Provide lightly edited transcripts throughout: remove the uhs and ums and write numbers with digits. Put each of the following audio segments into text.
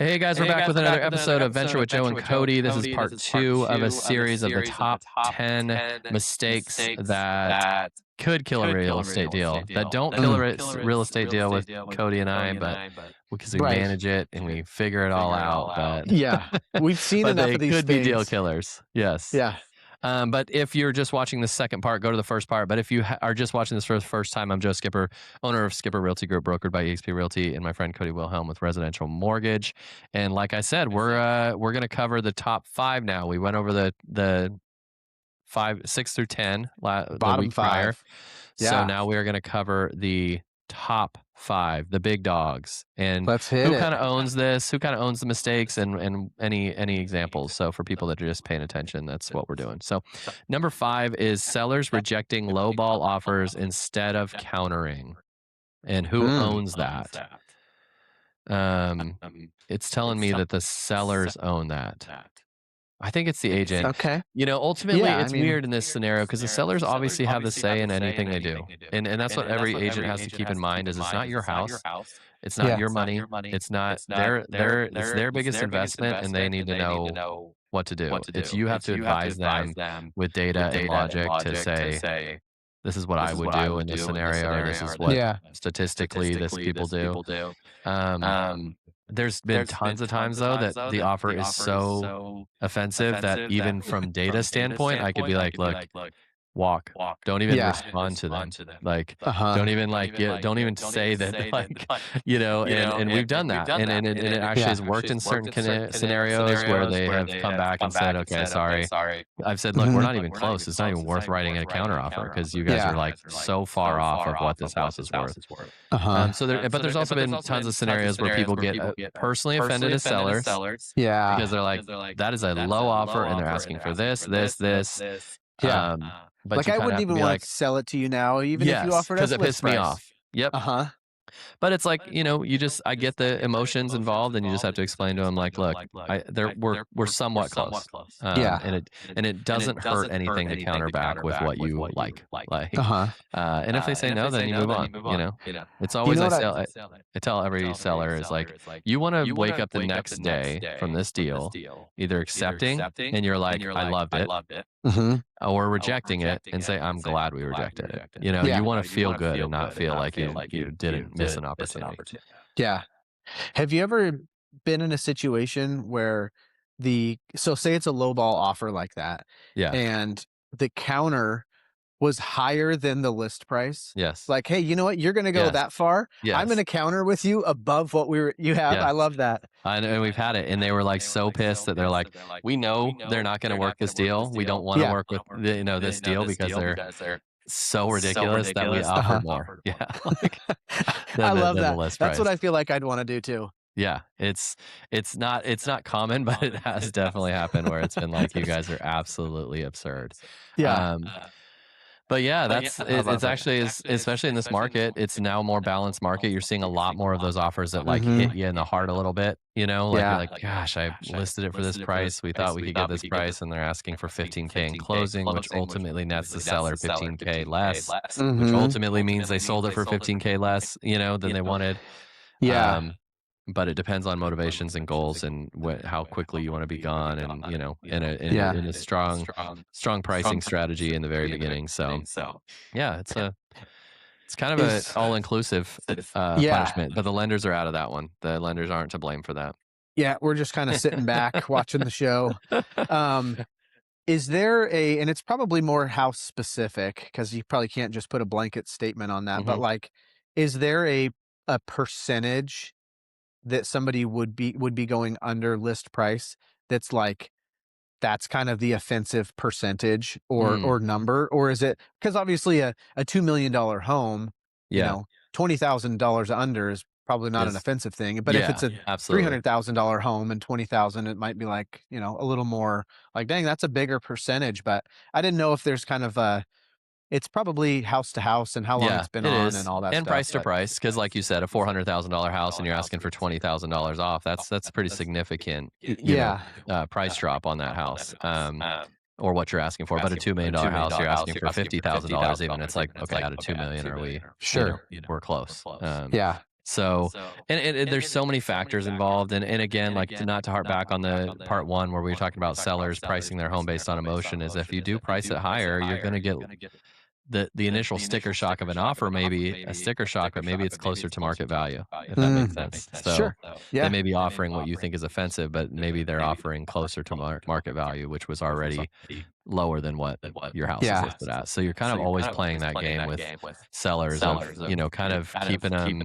Hey guys, we're back with another episode of Venture with Joe and Cody. This is part two of a series of the top 10 mistakes that could kill a real estate deal. That don't kill a real estate deal with Cody and I, but because we Right. manage it and we figure it all out. But Yeah, we've seen but enough they of these could be deal things. killers. Yes. Yeah. But if you're just watching the second part, go to the first part. But if you are just watching this for the first time, I'm Joe Skipper, owner of Skipper Realty Group, brokered by eXp Realty, and my friend Cody Wilhelm with Residential Mortgage. And like I said, we're going to cover the top 5 now. We went over the 6 through 10 the week prior. So now we're going to cover the top 5, the big dogs, and Let's hit who it. kind of owns this, who kind of owns the mistakes, and any examples. So for people that are just paying attention, that's what we're doing. So number 5 is sellers rejecting lowball offers instead of countering. And who owns that? It's telling me that the sellers own that. I think it's the agent. Okay. Ultimately, it's weird in this scenario because the sellers obviously have the say in anything they do. And that's what every agent has to keep in mind is it's not your house. It's not your money. It's not it's their biggest investment, and they need to know what to do. It's you have to advise them with data and logic to say, this is what I would do in this scenario, or this is what statistically this people do. There's been tons of times, though, that the offer is so offensive that even from data standpoint, I could be like, look, walk. Don't even respond to them. Like, don't even don't even say that, and we've done that. And it actually has worked in certain scenarios where they have come back and said, okay, sorry. I've said, look, we're not even close. It's not even worth writing a counteroffer because you guys are like so far off of what this house is worth. But there's also been tons of scenarios where people get personally offended as sellers. Yeah. Because they're like, that is a low offer and they're asking for this. Yeah. But like I wouldn't even want to sell it to you now, even if you offered us because it pissed me off. Yep. But it's like, I get the emotions involved, and you just have to explain to them, like, look, we're somewhat close. And it doesn't hurt anything to counter back with what you like. And if they say no, then you move on. It's always, I tell every seller is like, you want to wake up the next day from this deal, either accepting and you're like, I loved it. Or rejecting it and say, I'm glad we rejected it. You want to feel good and not feel like you didn't miss an opportunity. Yeah. Have you ever been in a situation where so say it's a lowball offer like that, and the counter was higher than the list price? Yes. Like, hey, you know what? You're going to go that far. I'm going to counter with you above what you have. I love that. And we've had it, and they were like so pissed that they're like, we know they're not going to work this deal. We don't want to work with this deal because they're so ridiculous that we offer more. Yeah. I love that. That's what I feel like I'd want to do too. Yeah, it's not common, but it has definitely happened where it's been like, you guys are absolutely absurd. Yeah. But yeah, it's actually, especially in this market, it's now a more balanced market. You're seeing a lot more of those offers that hit you in the heart a little bit, you're like, gosh, I listed it for this price. We thought we could get this price, and they're asking for $15K in closing, which ultimately nets the seller $15K less, which ultimately means they sold it for $15K less, than they wanted. Yeah. But it depends on motivations and goals and how quickly you want to be gone, and in a strong pricing strategy in the very beginning. So yeah, it's kind of an all-inclusive punishment, but the lenders are out of that one. The lenders aren't to blame for that. Yeah, we're just kind of sitting back watching the show. Is there and it's probably more house specific because you probably can't just put a blanket statement on that, but like, is there a percentage that somebody would be going under list price that's like, that's kind of the offensive percentage or number? Or is it, because obviously a $2 million home, $20,000 under is probably not an offensive thing, but if it's a $300,000 home and 20,000, it might be like, a little more like, dang, that's a bigger percentage. But I didn't know if there's kind of it's probably house to house and how long it's been on and all that and stuff. Price to price, because like you said, a $400,000 house and you're asking for $20,000 off. That's a pretty significant price drop on that house, or what you're asking for. But a $2 million house, you're asking for $50,000 even. It's like, okay, out of $2 million, are we sure? We're close. So, and there's so many factors involved. And again, like not to harp back on the part one where we were talking about sellers pricing their home based on emotion, is if you do price it higher, you're going to get the initial sticker shock of an offer, maybe a sticker shock, but maybe it's closer to market value, if that makes sense. So Sure. they Yeah. may be offering what you think is offensive, but maybe they're offering closer to market value, which was already lower than what your house is Yeah. listed at. So you're kind of always playing that game with sellers of, kind of keeping them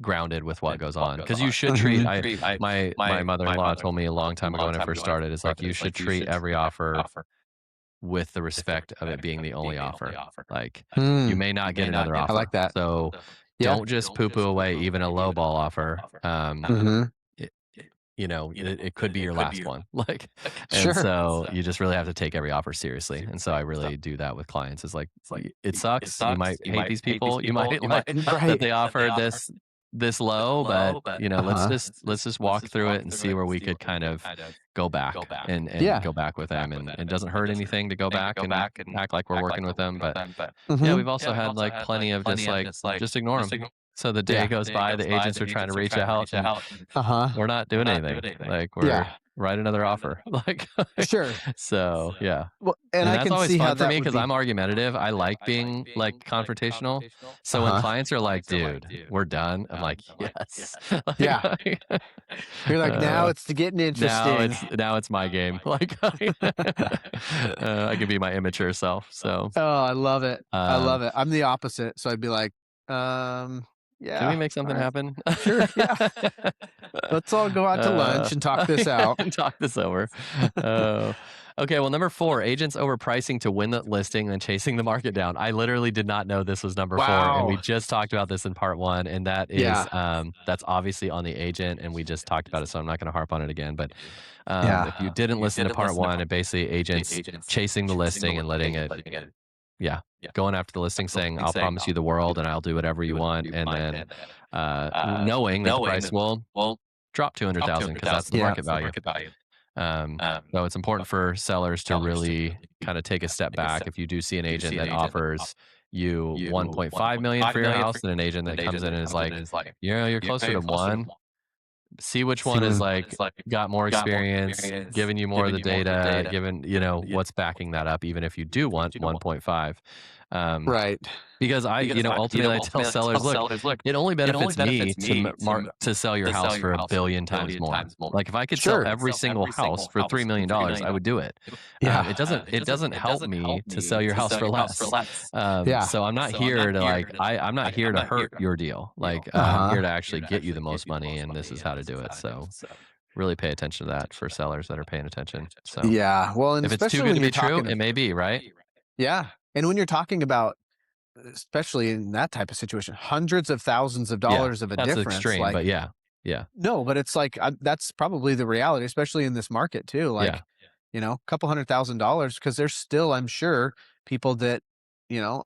grounded with what goes on. Because you should treat my mother-in-law told me a long time ago when I first started, is like you should treat every offer with the respect of it being the only offer. Like you may not get another I offer. like that. So Yeah. don't just poo-poo away even a low ball offer. It, it could be your last one. Like, and Sure. so you just really have to take every offer seriously. And so I really do that with clients. It's like, it sucks. You might hate these people. You might like that they offered this low, but let's just walk through it and see where we could kind of go back and Yeah. go back with them. And it doesn't hurt anything to go back and act like we're working with them. But yeah, Mhm. we've also had like plenty of just ignore them. So the day goes by, the agents are trying to reach out, and we're not doing anything. Like we're write another offer. Like Sure. so yeah. Well, and And I that's can always see how fun for that me would because be. I'm argumentative. I like being like confrontational. So when clients are like, "Dude, we're done," I'm like, "Yes." Like, Yeah. You're like, now it's getting interesting. now it's my game. Like I can be my immature self. So Oh, I love it. I love um, it. I'm the opposite. So I'd be like, can we yeah, make all something right, happen? sure, yeah. Let's all go out to lunch and talk this out. and talk this over. Uh, okay, well, number 4, agents overpricing to win the listing and chasing the market down. I literally did not know this was number 4, and we Wow. just talked about this in part 1, and that is Yeah. that's obviously on the agent, and we just talked about it, so I'm not going to harp on it again. But Yeah. if you didn't listen to part 1, it basically agents chasing the listing and letting it, yeah, going after the listing, saying, "I'll promise you the world, and I'll do whatever you want," and then knowing that the price will drop 200,000 because that's the Yeah. market value. So it's important for sellers to really kind of take a step back. If you do see an agent that offers you 1.5 million for your house, and an agent that comes in and is like, you're closer to 1, see which one is like got more experience, giving you more of the data, given what's backing that up, even if you do want 1.5. Right. Because ultimately I tell sellers, look, it only benefits me to sell your house for a billion times more. Like if I could sell Sure. every single house for $3 million, I would do it. Yeah. It doesn't help me to sell your house for less. Yeah. So I'm not here to I'm not here to hurt your deal. Like I'm here to actually get you the most money, and this is how to do it. So really pay attention to that for sellers that are paying attention. So Yeah. Well, and if it's too especially good when to you're be true, talking, it may be, right? yeah. And when you're talking about, especially in that type of situation, hundreds of thousands of Yeah, dollars of a that's difference, extreme, like, but yeah. no, but it's like, that's probably the reality, especially in this market too. Yeah, Like, a couple $100,000, because there's still, I'm sure, people that,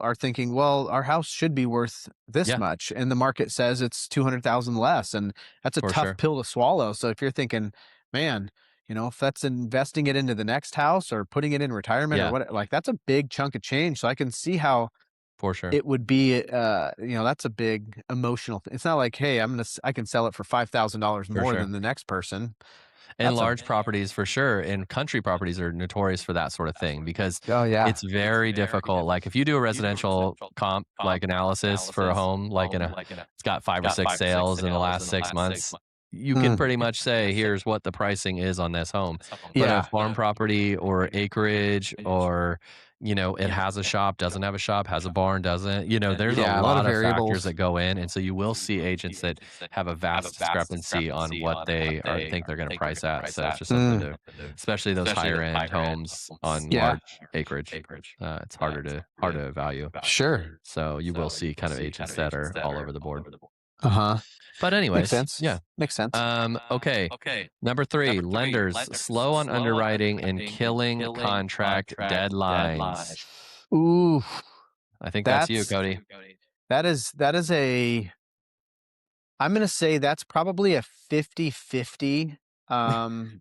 are thinking, well, our house should be worth this yeah, much. And the market says it's 200,000 less. And that's a for tough sure. pill to swallow. So if you're thinking, man, if that's investing it into the next house or putting it in retirement or Yeah, what, like that's a big chunk of change. So I can see how for sure. it would be, that's a big emotional It's not like, hey, I can sell it for $5,000 For more sure. than the next person. And That's a, large properties for sure, and country properties are notorious for that sort of thing because oh yeah. it's very difficult. Like if you do a residential comp like analysis for a home, like it's got 5 or 6 sales in the last 6 months, you can Mm, pretty much say, here's what the pricing is on this home. But a yeah. farm property or acreage, or it has a shop, doesn't have a shop, has a barn, doesn't, there's a Yeah, a lot of lot of factors variables. that go in. And so you will see agents that have a vast discrepancy on what they think they're going to price at. So it's just something Mm, to, especially those higher end homes on yeah, large acreage. It's hard to value. sure. So you will see kind of agents that are all over the board. Uh-huh. But Makes anyways, sense. yeah. Makes sense. Okay. Number 3, lenders slow on underwriting and killing contract deadlines. Ooh, I think that's you, that's Cody, that is I'm gonna say that's probably a 50-50.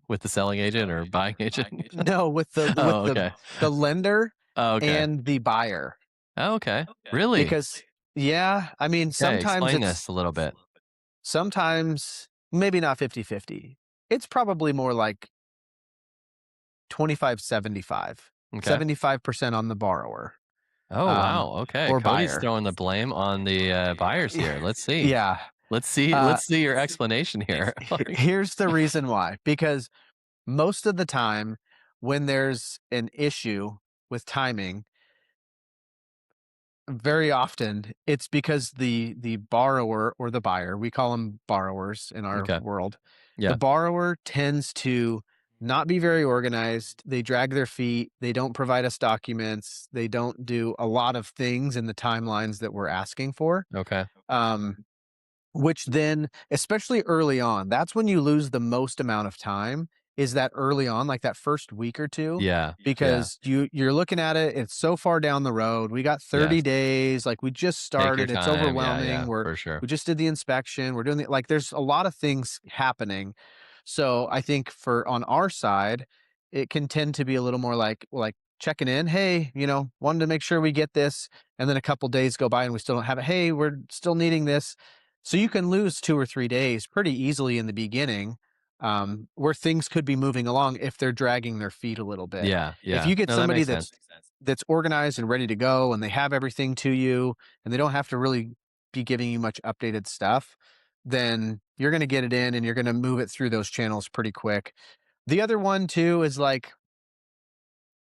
with the selling agent or buying agent. No, with the Oh, okay. the lender Oh, okay. and the buyer. Oh, okay. Really? Because, yeah, I mean, Okay. sometimes Explain it's this a little bit. Sometimes maybe not 50-50. It's probably more like 25-75. Okay. 75% on the borrower, Oh, um, wow, okay, or Cody's buyer. throwing the blame on the, buyers here. Let's see. Yeah. Let's Uh, see your explanation here. Like Here's the reason why, because most of the time when there's an issue with timing, very often it's because the borrower or the buyer, we call them borrowers in our okay. world, the Yeah, borrower tends to not be very organized. They drag their feet. They don't provide us documents. They don't do a lot of things in the timelines that we're asking for. okay. Um, which then, especially early on, that's when you lose the most amount of time, is that early on, like that first week or 2, Yeah, yeah, because you're looking at it, it's so far down the road. We got 30 yes. days, like, we just Take your started, it's time. Yeah, overwhelming, yeah, for sure. we just did the inspection, we're doing the like, there's a lot of things happening. So, I think for on our side, it can tend to be a little more like checking in, "Hey, wanted to make sure we get this," and then a couple days go by and we still don't have it, "Hey, we're still needing this." So you can lose 2 or 3 days pretty easily in the beginning, where things could be moving along if they're dragging their feet a little bit. Yeah, If yeah. you get No, that somebody makes that's sense. that's organized and ready to go and they have everything to you and they don't have to really be giving you much updated stuff, then you're gonna get it in and you're gonna move it through those channels pretty quick. The other one too is like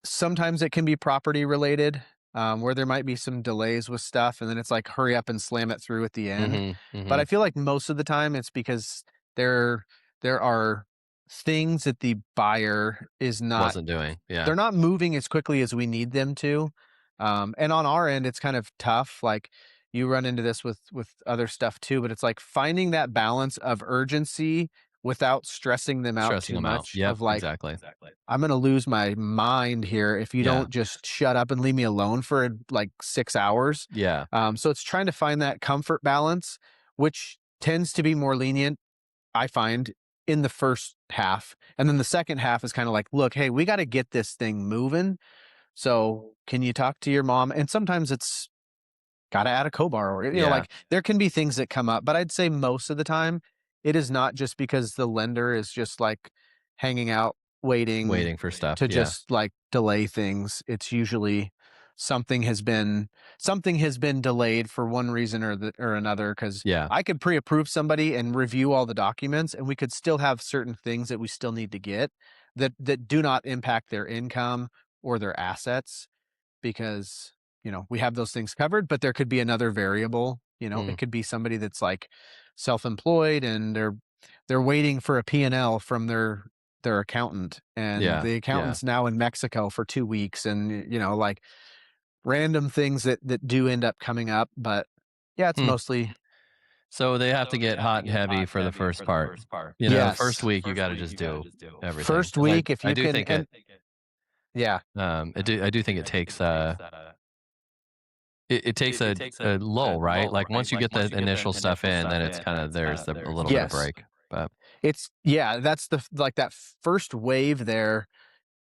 sometimes it can be property related, where there might be some delays with stuff, and then it's like hurry up and slam it through at the end. Mhm, But I mhm. feel like most of the time it's because there there are things that the buyer is not Wasn't doing. Yeah. they're not moving as quickly as we need them to. And on our end, it's kind of tough. Like you run into this with other stuff too, but it's like finding that balance of urgency without stressing them out Stressing too them out. much. Yep, Of like, exactly. I'm gonna lose my mind here if you Yeah, don't just shut up and leave me alone for like 6 hours. yeah, So it's trying to find that comfort balance, which tends to be more lenient, I find, in the first half. And then the second half is kind of like, look, hey, we got to get this thing moving. So can you talk to your mom? And sometimes it's gotta add a co-borrower. yeah. Like, there can be things that come up, but I'd say most of the time, it is not just because the lender is just, like, hanging out, waiting Waiting for stuff. to Yeah, just, like, delay things. It's usually something has been something has been delayed for one reason or another. Because yeah, I could pre-approve somebody and review all the documents, and we could still have certain things that we still need to get that do not impact their income or their assets because, we have those things covered, but there could be another variable. mm, It could be somebody that's like self-employed and they're waiting for a P&L from their accountant and yeah, the yeah. accountant's now in Mexico for 2 weeks and like random things that do end up coming up, but yeah, it's Hmm. mostly So they have to get hot and heavy for the first part. First yes. week you gotta just do everything First because week if I you do can think and yeah. I do think it takes, it takes a lull, right? Like, once you get the initial stuff in, then it's kinda there's a little bit of Yes. break, but It's yeah, that's like that first wave there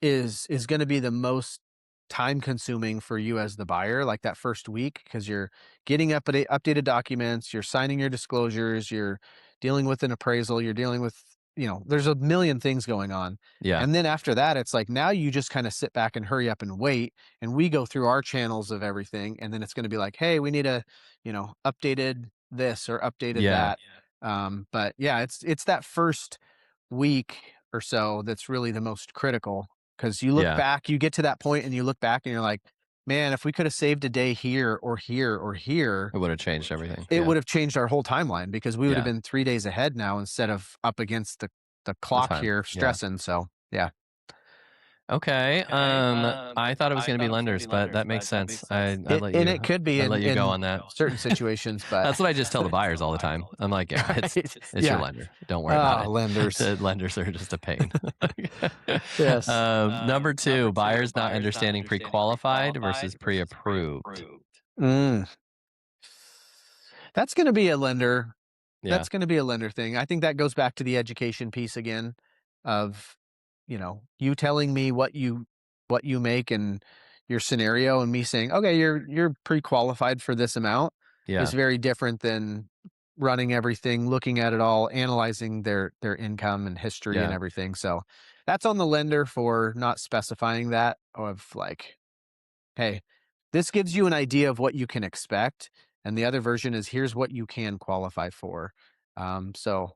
is gonna be the most time consuming for you as the buyer, like that first week, because you're getting updated documents, you're signing your disclosures, you're dealing with an appraisal, you're dealing with, there's a million things going on. yeah, And then after that, it's like now you just kind of sit back and hurry up and wait. And we go through our channels of everything. And then it's going to be like, hey, we need a, updated this or updated yeah, that. But yeah, it's that first week or so that's really the most critical. Because yeah. you get to that point and you look back and you're like, man, if we could have saved a day here or here or here, It would've changed everything. it Yeah, would have changed our whole timeline because we would have yeah. been 3 days ahead now instead of up against the The clock time. here Yeah. stressing. So yeah. Okay, I thought it was gonna be lenders, but that makes sense. It could be I'd in let you go on that. certain situations, but That's what I just tell the buyers all the time. I'm like, "Yeah, right. it's your Yeah. lender. Don't worry about Ah, it." lenders. The lenders are just a pain. Yes. Number 2, buyers not understanding pre-qualified versus pre-approved. Mm. That's gonna be a lender Yeah, That's gonna be a lender thing. I think that goes back to the education piece again of, you telling me what you make and your scenario and me saying, "Okay, you're pre-qualified for this amount," is yeah, very different than running everything, looking at it all, analyzing their income and history and Yeah. everything. So that's on the lender for not specifying that of like, hey, this gives you an idea of what you can expect. And the other version is here's what you can qualify for. So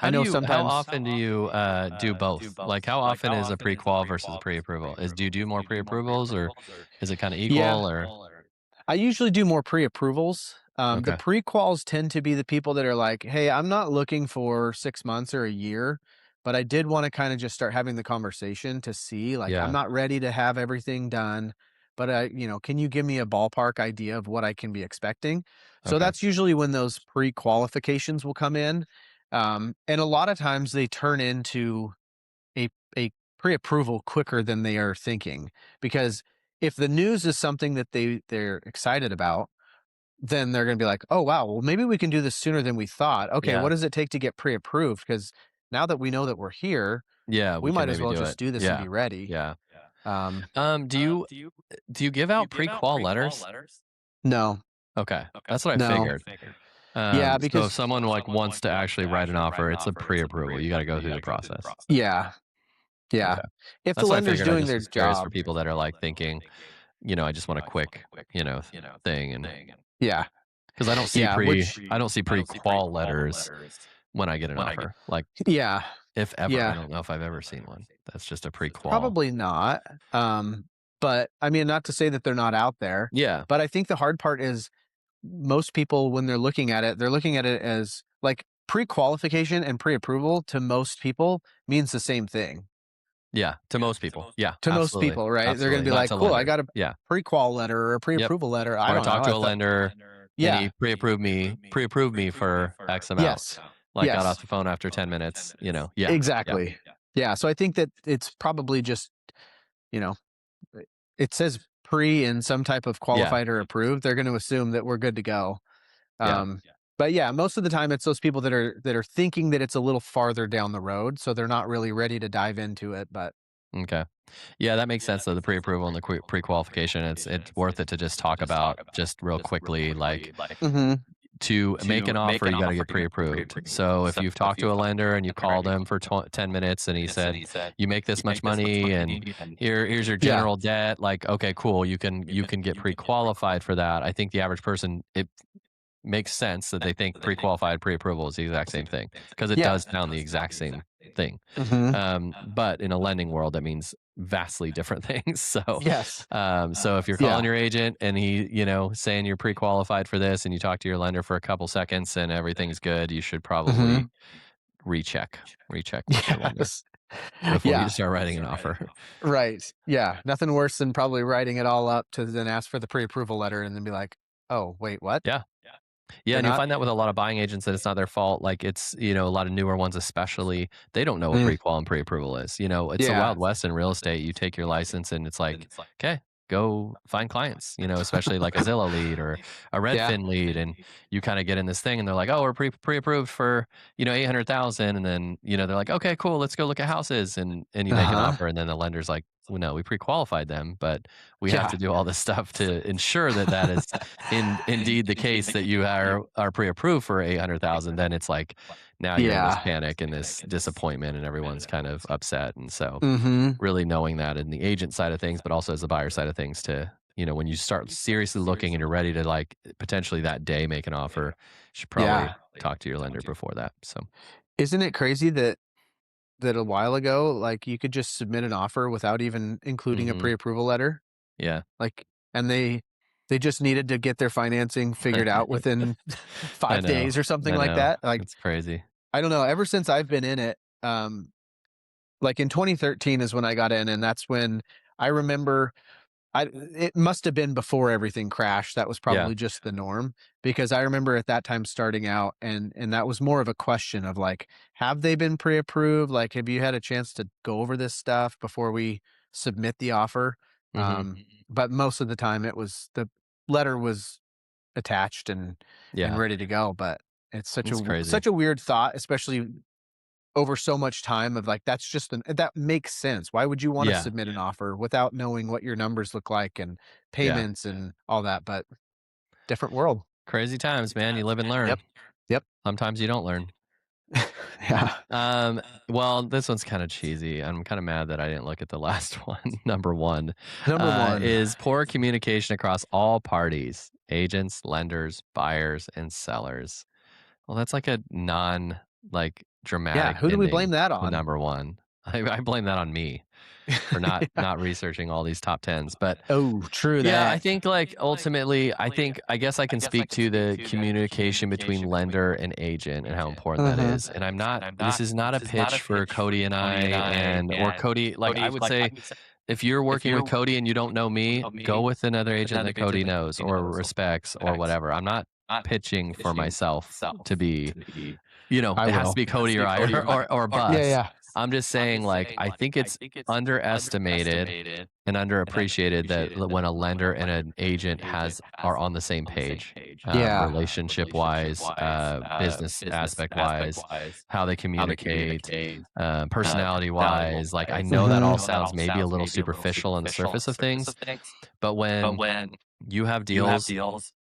I know How sometimes, often do you, do both? Like, how often is a pre-qual versus a pre-approval? Do you do more pre-approvals, or is it kinda yeah, equal, or I usually do more pre-approvals. The okay. pre-quals tend to be the people that are like, "Hey, I'm not looking for 6 months or a year, but I did wanna kinda just start having the conversation to see, like, I'm Yeah. not ready to have everything done, but, can you give me a ballpark idea of what I can be expecting?" So Okay. that's usually when those pre-qualifications will come in, and a lot of times they turn into a a pre-approval quicker than they are thinking, because if the news is something that they're excited about, then they're gonna be like, "Oh, wow, well, maybe we can do this sooner than we thought. Okay, what Yeah. does it take to get pre-approved? Because now that we know that we're here, Yeah, we we can might as maybe well do just it. do this and Yeah. be ready." Yeah. Um, Do you give out pre-qual letters? no, Okay. That's what I no. figured. Yeah, So if because someone, like, wants to actually write an offer, it's a pre-approval. You gotta go through the process. yeah, yeah. Okay. If the That's what I lender's figured. I doing just their was curious for job, people that are, like, thinking, I just want a quick, thing, and yeah, because yeah, which I don't see pre-qual letters when I get an offer. Like, yeah, if ever, I yeah. don't know if I've ever seen one. That's just a pre-qual. Probably not. But I mean, not to say that they're not out there, Yeah. but I think the hard part is most people, when they're looking at it as like pre-qualification and pre-approval to most people means the same thing. Yeah, to most people. Yeah, To most absolutely. people, right? They're going to Absolutely. be Not like, to cool, I lender. got a Yeah. pre-qual letter or a Yep. pre-approval letter. I Or I don't know. talked to I a thought, lender and yeah, he pre-approved me for X amount. yes, Like, got off yes, the phone after 10 minutes, Yeah. Yeah. exactly. Yeah. So I think that it's probably just, you know, it says pre and some type of Yeah. qualified or approved. They're going to assume that we're good to go. Yeah. Um, but yeah, most of the time it's those people that are thinking that it's a little farther down the road, so they're not really ready to dive into it. But Okay. Yeah, that makes sense though, the pre-approval and the pre-qualification. It's worth it to just talk about just real quickly, like, hmm to make an offer, you gotta get pre-approved. So if you've talked to a lender and you called him for 10 minutes and he said, "You make this much money and here's your yeah, general debt," like, okay, cool, you can get pre-qualified for that. I think the average person, it makes sense that they think pre-qualified, pre-approval is the exact same thing, because it yeah, does sound the exact same thing. hmm But in a lending world, that means vastly different things. So, yes, so if you're calling yeah, your agent and he, saying you're pre-qualified for this, and you talk to your lender for a couple seconds and everything's good, you should probably hmm recheck with your lender yes, before you yeah, start writing an offer. right, yeah. Nothing worse than probably writing it all up to then ask for the pre-approval letter and then be like, oh, wait, what? Yeah. Yeah, They're and you'll not. find that with a lot of buying agents that it's not their fault. Like, it's, a lot of newer ones especially, they don't know what Mm, pre-qual and pre-approval is. It's the yeah, Wild West in real estate. You take your license and it's like, okay, go find clients, especially like a Zillow lead or a yeah, Redfin lead. And you kind of get in this thing and they're like, oh, we're pre-approved for, 800,000. And then, they're like, okay, cool, let's go look at houses. And you uh make an huh, offer and then the lender's like, well, no, we pre-qualified them, but we have yeah, to do all this stuff to ensure that that is indeed the case, that you are pre-approved for 800,000. Then it's like, now you're in this yeah, panic and this disappointment and everyone's kind of upset. And so hmm really knowing that in the agent side of things, but also as the buyer side of things, to, when you start seriously looking and you're ready to, like, potentially that day make an offer, you should yeah. probably talk to your lender before that. So Isn't it crazy that a while ago, like, you could just submit an offer without even including a mhm. pre-approval letter? Yeah. Like, and they just needed to get their financing figured out within I 5 know. days or something I like know. that. Like, It's crazy. I don't know, ever since I've been in it, like, in 2013 is when I got in, and that's when I remember it must have been before everything crashed. That was Yeah. probably just the norm, because I remember at that time starting out, and that was more of a question of like, have they been pre-approved? Like, have you had a chance to go over this stuff before we submit the offer? Mhm. But most of the time it was the letter was attached and Yeah. ready to go. But it's It's such crazy. a weird thought, especially over so much time of like, that's just that makes sense. Why would you wanna Yeah. submit an offer without knowing what your numbers look like and Yeah. payments and all that? But different world. Crazy times, man. You live and Yep. learn. Yep. Sometimes you don't learn. Yeah. Um, well, this one's kind of cheesy. I'm kind of mad that I didn't look at the last one. Number one Number one. is poor communication across all parties, agents, lenders, buyers, and sellers. Well, that's like a non like Yeah. dramatic Who do we blame ending that to on? number one. I blame that on me for Yeah. not researching all these top tens. But Oh, true yeah, I that. think like ultimately, I guess I can speak to the communication between lender and agent and how important that Mhm. is. And I'm not, this is not a pitch for Cody and I or Cody. Like I would say, if you're working with Cody and you don't know me, go with another agent that Cody knows or respects or whatever. I'm not pitching for myself to be, I it has to will. be Cody or I or Yeah, bust. yeah. I'm just saying, like, I think it's underestimated and underappreciated that when a lender and an agent are on the same page, Yeah. relationship wise, business aspect wise, how they communicate, personality wise. Like, I know that all Mhm. sounds maybe a little superficial on the surface of things, but when you have deals,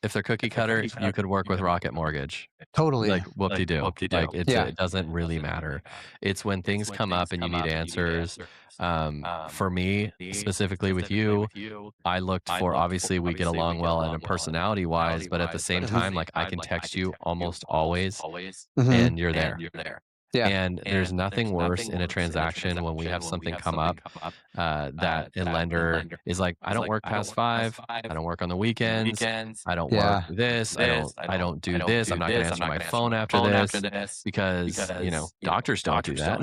if they're cookie cutter, you could work with Rocket Mortgage. Totally. Like, whoop-de-doo. Like, Yeah. it doesn't really matter. It's when things come up and you need answers. For me, specifically with you, I looked for obviously, we get along well and personality-wise, but at the same Mhm. time, like, I can text you almost always, Mhm. and you're there. Yeah. And there's nothing worse in a transaction when we have something come up that a lender is like, I don't work past 5. I don't work on the weekends. I don't work Yeah. this. I don't do this. I'm not going to answer my phone after this because, doctors don't do that.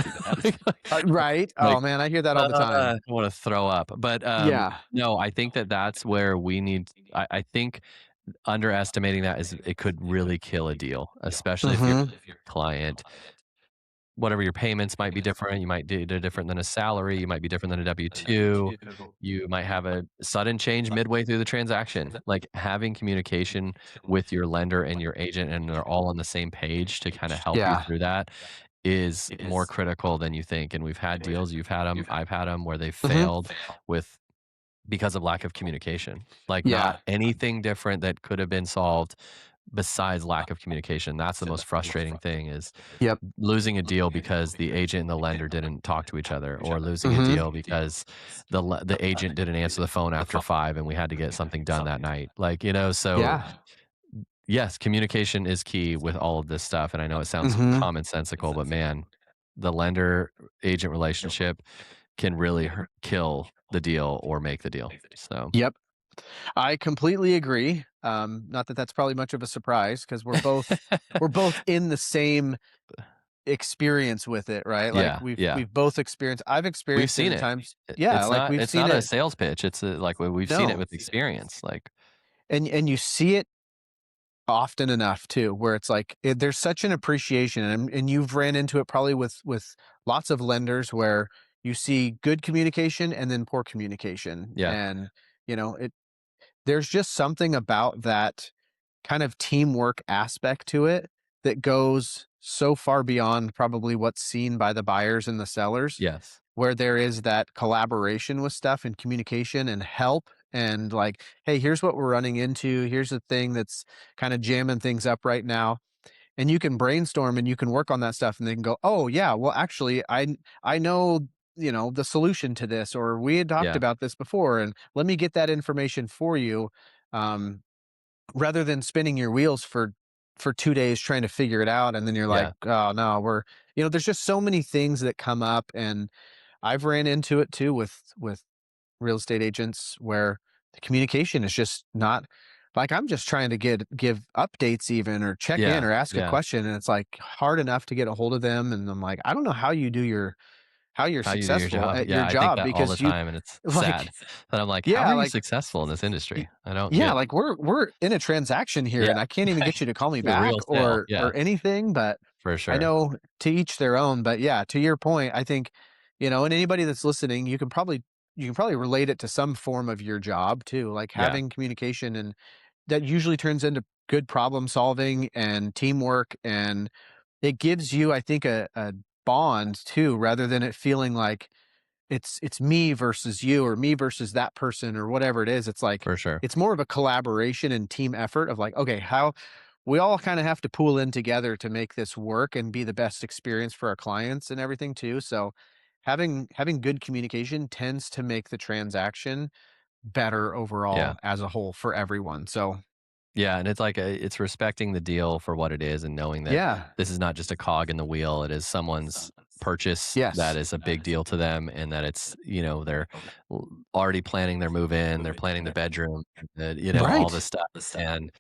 Right. Like, Oh, man, I hear that all the time. I want to throw up. But Yeah. no, I think that that's where we need, I think underestimating that is it could really kill a deal, especially if you're Mhm. a client. Whatever your payments might be different, you might do they're different than a salary, you might be different than a W-2, you might have a sudden change midway through the transaction. Like, having communication with your lender and your agent, and they're all on the same page to kinda help you Yeah. through that is more critical than you think, and we've had deals, you've had them, I've had them where they Mhm. failed with because of lack of communication. Like, not Yeah. anything different that could have been solved besides lack of communication. That's the most frustrating thing is Yep. losing a deal because the agent and the lender didn't talk to each other, or losing a Mhm. deal because the agent didn't answer the phone after 5 and we had to get something done that night. Like, so Yeah. yes, communication is key with all of this stuff, and I know it sounds Mhm. commonsensical, but man, the lender agent relationship can really kill the deal or make the deal. So, Yep. I completely agree. Not that that's probably much of a surprise because we're both in the same experience with it, right? Like yeah, we've yeah. we've both experienced. I've We've experienced it seen at it. times. Yeah, like we've It's seen not a it. sales pitch, it's like we've seen it No, with experience, like and you see it often enough too, where it's like there's such an appreciation, and you've ran into it probably with lots of lenders where you see good communication and then poor communication, yeah, and it. There's just something about that kind of teamwork aspect to it that goes so far beyond probably what's seen by the buyers and the sellers, yes, where there is that collaboration with stuff and communication and help and like, hey, here's what we're running into. Here's the thing that's kind of jamming things up right now. And you can brainstorm and you can work on that stuff and they can go, oh yeah, well actually I know the solution to this, or we had talked yeah, about this before and let me get that information for you. Um, Rather than spinning your wheels for 2 days trying to figure it out, and then you're like, yeah, "Oh, no, there's just so many things that come up, and I've ran into it too with real estate agents where the communication is just not like, I'm just trying to give updates even or check in yeah, or ask a yeah. question, and it's, like, hard enough to get a hold of them, and I'm like, "I don't know how you're How you do your successful job. at Yeah, your I think job that all the because you" time, and it's sad. like But I'm like, "How yeah, are you like successful in this Y industry? I don't yeah, get." like, we're in a transaction here, Yeah, and I can't even get you to call me it's a back real sale. or Yeah, anything, but for I sure. know to each their own, but yeah, to your point, I think, and anybody that's listening, you can probably relate it to some form of your job too, like Yeah, having communication, and that usually turns into good problem solving and teamwork, and it gives you, I think, a bond too, rather than it feeling like it's me versus you or me versus that person or whatever it is. It's like for sure. it's more of a collaboration and team effort of like, okay, we all kind of have to pool in together to make this work and be the best experience for our clients and everything too. So having good communication tends to make the transaction better Yeah. overall as a whole for everyone. So Yeah, and it's like it's respecting the deal for what it is and knowing that yeah. this is not just a cog in the wheel. It is someone's purchase that Yes. is a big deal to them, and that it's they're already planning their move in, they're planning the bedroom, all Right. this stuff, and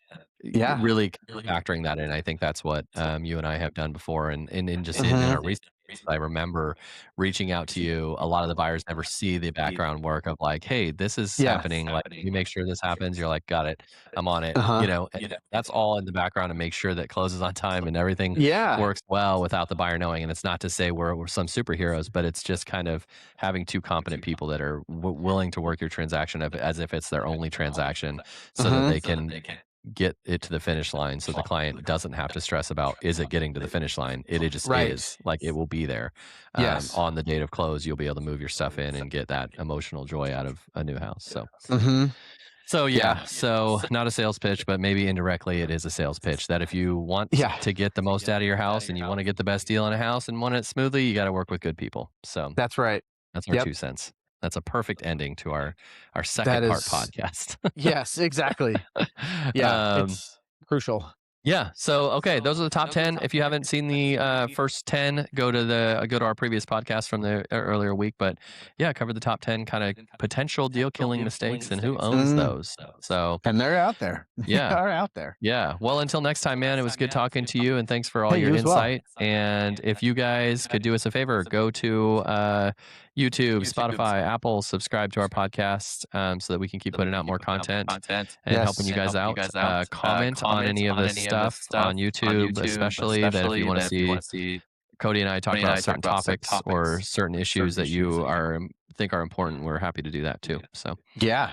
Yeah. really factoring that in. I think that's what you and I have done before, and in just in Mhm. our recent. I remember reaching out to you. A lot of the buyers never see the background work of like, hey, this is Yeah. happening. Like, you make sure this happens. You're like, got it. I'm on it. Uh-huh. And that's all in the background to make sure that closes on time and everything Yeah. works well without the buyer knowing. And it's not to say we're some superheroes, but it's just kind of having two competent people that are willing to work your transaction as if it's their only transaction, so that Mhm. they can get it to the finish line, so the client doesn't have to stress about, is it getting to the finish line? It just is. Right. Like, it will be there. Yes. On the date of close, you'll be able to move your stuff in and get that emotional joy out of a new house. Mhm. Yeah, Yeah. so not a sales pitch, but maybe indirectly it is a sales pitch, that if you want Yeah. to get the most out of your house and you want to get the best deal in a house and want it smoothly, you got to work with good people. So That's right. that's our Yep. 2 cents. That's a perfect ending to our That second part is podcast. yes, exactly. Yeah, um, it's crucial. Yeah. So, okay, those are the top 10. If you haven't seen the first 10, go to our previous podcast from the earlier week. But yeah, cover the top 10 kind of potential deal killing mistakes and who owns Mm, those. So, and they're out there. They yeah. are out there. Yeah. Well, until next time, man, it was good talking to you, and thanks for all Hey, your you as well. insight. And if you guys could do us a favor, go to YouTube, Spotify, Apple, subscribe to our podcast, so that we can keep putting out more content and helping you Yes. guys out. Comment on any of this stuff on YouTube, especially that if you want to see Cody and I talk about certain topics or certain issues that you think are important, we're happy to do that too. So, Yeah.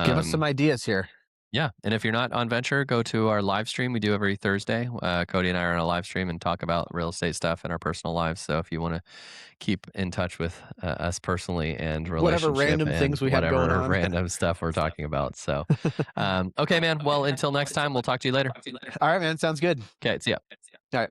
Give us some um, ideas here. yeah, and if you're not on Venture, go to our live stream we do every Thursday. Cody and I are on a live stream and talk about real estate stuff in our personal lives. So if you want to keep in touch with us personally and Whatever relationship random and things we have going whatever on. random stuff we're talking about. So, okay, man. Well, until next time, we'll talk to you later. All right, man. Sounds good. Okay, see ya. All right.